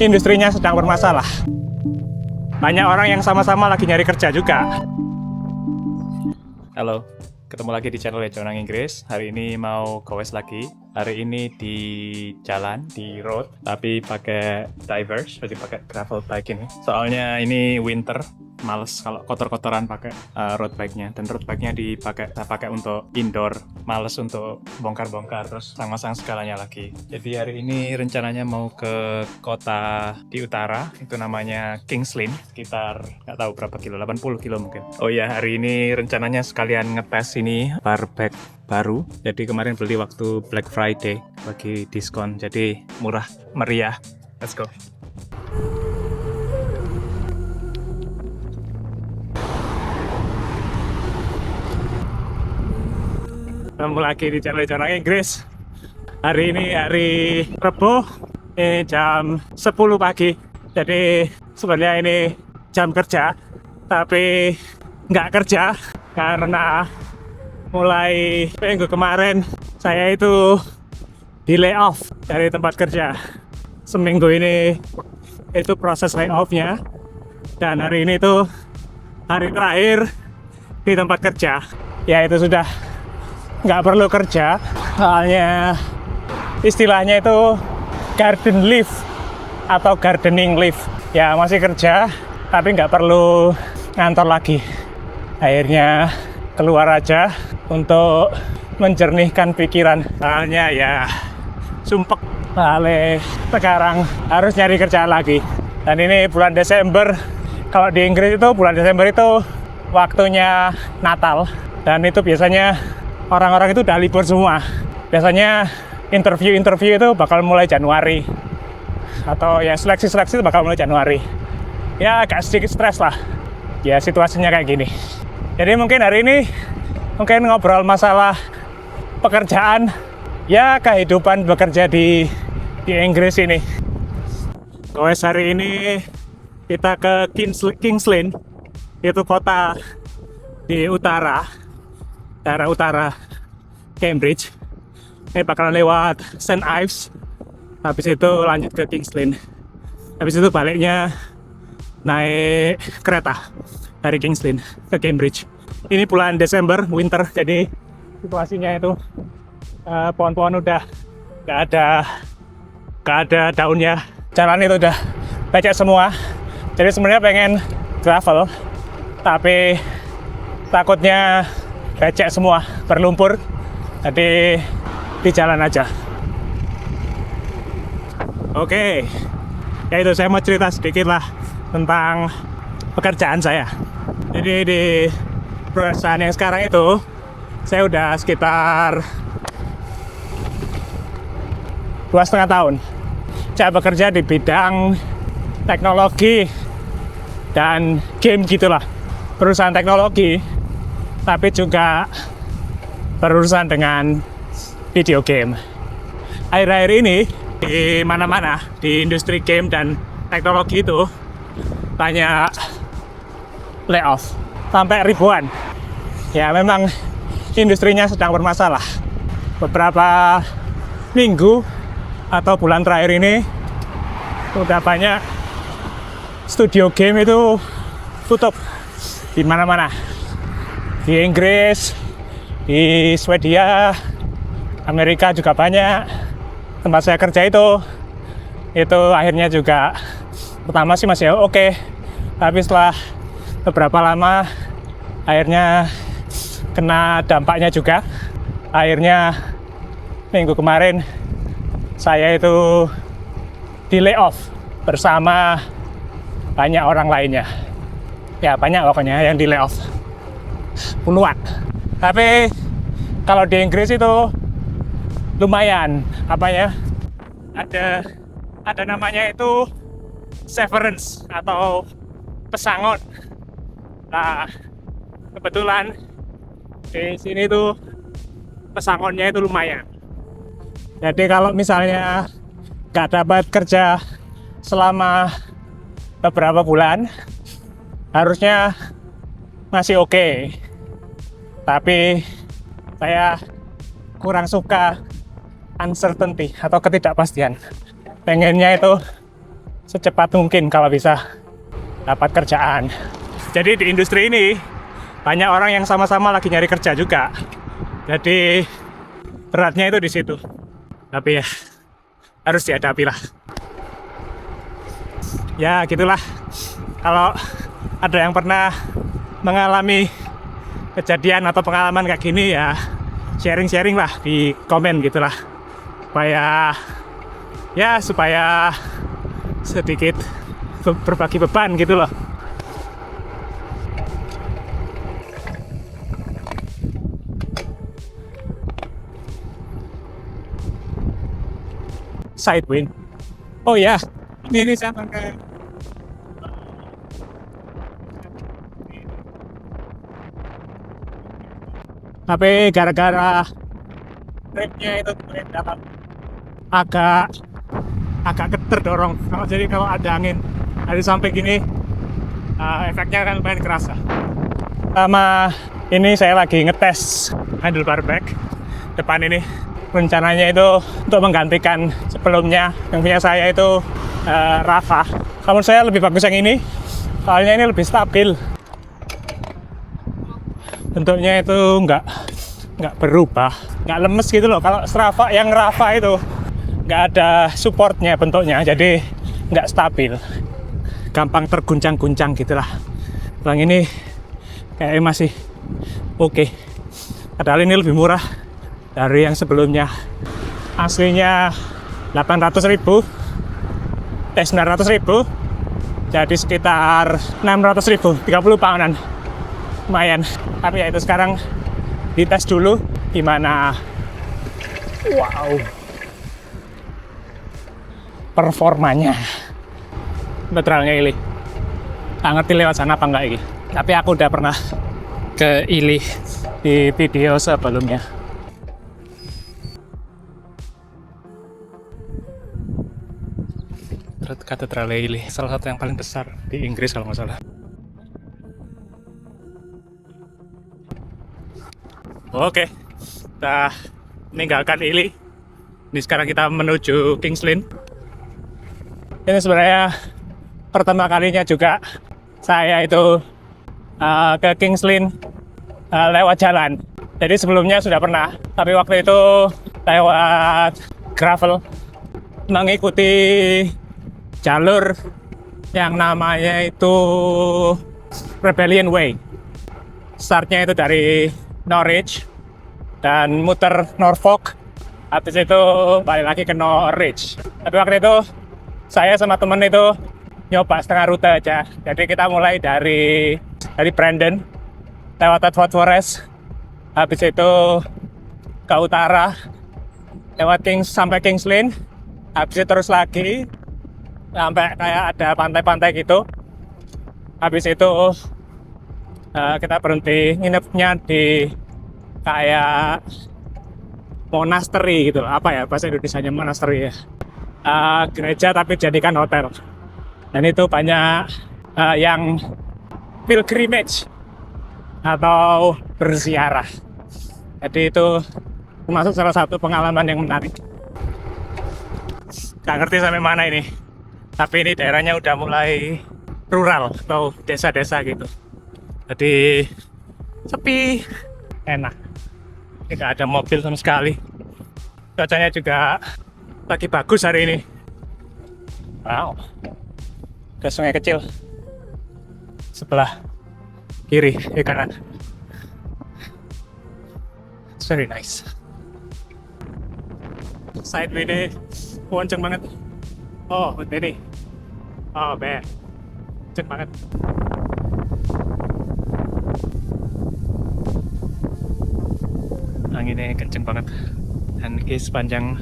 Industrinya sedang bermasalah. Banyak orang yang sama-sama lagi nyari kerja juga. Halo, ketemu lagi di channel Lejonang Inggris. Hari ini mau goes lagi. Hari ini di jalan, di road, tapi pakai divers, jadi pakai gravel bike ini. Soalnya ini winter, males kalau kotor-kotoran pakai road bike-nya. Dan road bike-nya saya pakai untuk indoor, males untuk bongkar-bongkar terus pasang-pasang segalanya lagi. Jadi hari ini rencananya mau ke kota di utara, itu namanya Kings Lynn, sekitar nggak tahu berapa kilo, 80 kilo mungkin. Oh iya, hari ini rencananya sekalian ngetes ini bar bag baru. Jadi kemarin beli waktu Black Friday bagi diskon, jadi murah meriah. Let's go. Ketemu lagi di channel Lejonang Inggris. Hari ini hari Rebo, ini jam 10 pagi. Jadi sebenarnya ini jam kerja, tapi nggak kerja karena mulai minggu kemarin saya itu di layoff dari tempat kerja. Seminggu ini itu proses layoff-nya, dan hari ini tuh hari terakhir di tempat kerja. Ya itu sudah nggak perlu kerja, soalnya istilahnya itu garden leave atau gardening leave. Ya masih kerja tapi nggak perlu ngantor lagi. Akhirnya keluar aja untuk menjernihkan pikiran, soalnya ya sumpek balik, sekarang harus nyari kerjaan lagi. Dan ini bulan Desember, kalau di Inggris itu bulan Desember itu waktunya Natal, dan itu biasanya orang-orang itu udah libur semua. Biasanya interview itu bakal mulai Januari, atau ya seleksi itu bakal mulai Januari. Ya agak sedikit stres lah ya situasinya kayak gini. Jadi mungkin hari ini ngobrol masalah pekerjaan, ya kehidupan bekerja di Inggris ini. Goes hari ini kita ke Kings Lynn, itu kota di daerah utara Cambridge. Ini bakalan lewat St. Ives, habis itu lanjut ke Kings Lynn, habis itu baliknya naik kereta dari Kings Lynn ke Cambridge. Ini bulan Desember, winter, jadi situasinya itu pohon-pohon udah nggak ada daunnya. Jalan itu udah becek semua. Jadi sebenarnya pengen gravel, tapi takutnya becek semua, berlumpur. Jadi di jalan aja. Oke, ya itu saya mau cerita sedikit lah tentang pekerjaan saya. Jadi di perusahaan yang sekarang itu saya udah sekitar 2,5 tahun. Saya bekerja di bidang teknologi dan game gitulah. Perusahaan teknologi, tapi juga berurusan dengan video game. Akhir-akhir ini di mana-mana di industri game dan teknologi itu banyak layoff, sampai ribuan. Ya memang industrinya sedang bermasalah. Beberapa minggu atau bulan terakhir ini udah banyak studio game itu tutup di mana-mana. Di Inggris, di Swedia, Amerika juga banyak. Tempat saya kerja itu akhirnya juga pertama sih masih oke, tapi setelah beberapa lama akhirnya kena dampaknya juga. Akhirnya minggu kemarin saya itu di layoff bersama banyak orang lainnya. Ya banyak pokoknya yang di layoff, puluhan. Tapi kalau di Inggris itu lumayan, ada namanya itu severance atau pesangon. Nah kebetulan di sini tuh pesangonnya itu lumayan. Jadi kalau misalnya nggak dapat kerja selama beberapa bulan, harusnya masih oke. Tapi saya kurang suka uncertainty atau ketidakpastian. pengennya itu secepat mungkin kalau bisa dapat kerjaan. Jadi di industri ini banyak orang yang sama-sama lagi nyari kerja juga. Jadi beratnya itu di situ. Tapi ya harus dihadapi lah. Ya gitulah. Kalau ada yang pernah mengalami kejadian atau pengalaman kayak gini ya sharing-sharing lah di komen gitulah. Supaya sedikit berbagi beban gitu loh. Sidewind. Oh ya, ini saya pakai tapi gara-gara remnya itu agak terdorong. Kalau ada angin dari samping gini, efeknya kan lumayan kerasa. Sama ini saya lagi ngetes handlebar bag depan ini. Rencananya itu untuk menggantikan sebelumnya yang punya saya itu Rafa. Menurut saya lebih bagus yang ini, soalnya ini lebih stabil. Bentuknya itu nggak berubah, nggak lemes gitu loh. Kalau Rafa itu nggak ada supportnya bentuknya, jadi nggak stabil, gampang terguncang-guncang gitulah. Yang ini kayak masih oke. Padahal ini lebih murah dari yang sebelumnya. Aslinya 800.000, 900.000, jadi sekitar 600.000, 30 poundan. Lumayan. Tapi ya itu sekarang dites dulu gimana. Wow, performanya betralnya ini. Nggak ngerti lewat sana apa enggak ini. Tapi aku udah pernah ke Ili di video sebelumnya. Katedral Ili, salah satu yang paling besar di Inggris kalau nggak salah. Oke, kita meninggalkan Ili. Ini sekarang kita menuju Kings Lynn. Ini sebenarnya pertama kalinya juga saya itu ke Kings Lynn lewat jalan. Jadi sebelumnya sudah pernah, tapi waktu itu lewat gravel, mengikuti jalur yang namanya itu Rebellion Way. Startnya itu dari Norwich dan muter Norfolk, habis itu balik lagi ke Norwich. Tapi waktu itu saya sama temen itu nyoba setengah rute aja. Jadi kita mulai dari Brandon, lewat Thetford Forest, habis itu ke utara lewat sampai Kings Lynn, habis itu terus lagi sampai kayak ada pantai-pantai gitu. Habis itu kita berhenti nginepnya di kayak monastery gitu. Apa ya bahasa Indonesianya monastery ya? Gereja tapi jadikan hotel. Dan itu banyak yang pilgrimage atau berziarah. Jadi itu termasuk salah satu pengalaman yang menarik. Gak ngerti sampai mana ini, tapi ini daerahnya udah mulai rural atau desa-desa gitu. Jadi sepi, enak. Ini gak ada mobil sama sekali. Cuacanya juga lagi bagus hari ini. Wow, ada sungai kecil sebelah kiri, kanan. It's very nice. Side view ini kenceng banget. Oh, ini. Oh, bear. Kenceng banget. Anginnya kenceng banget. Dan ini sepanjang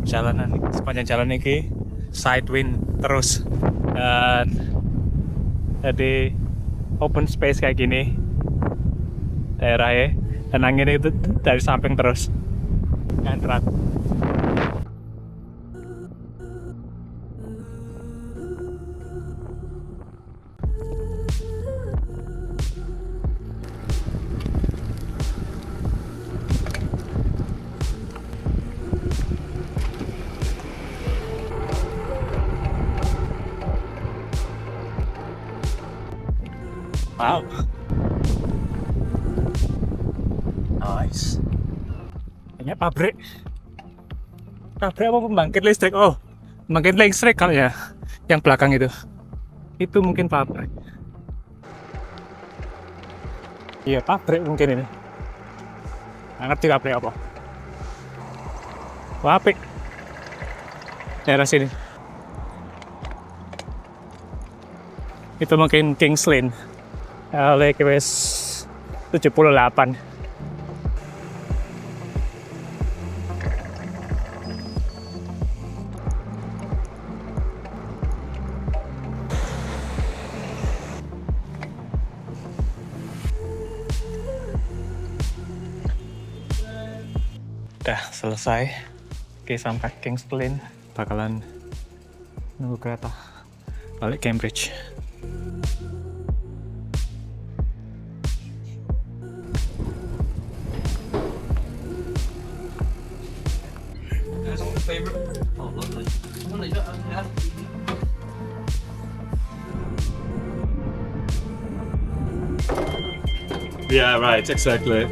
jalan ini side wind terus. Dan jadi open space kayak gini daerahnya, dan anginnya itu dari samping terus. Ngantrat. Wow. Nice. Ini pabrik. Pabrik apa pembangkit listrik? Oh, pembangkit listrik kali ya. Yang belakang itu. Itu mungkin pabrik. Iya, pabrik mungkin ini. Nggak ngerti pabrik apa. Wah, apik. Daerah sini. Itu mungkin Kings Lane. Oleh KWS 78. Udah selesai. Oke, sampai Kings Lane. Bakalan nunggu kereta balik Cambridge. Yeah, right, exactly.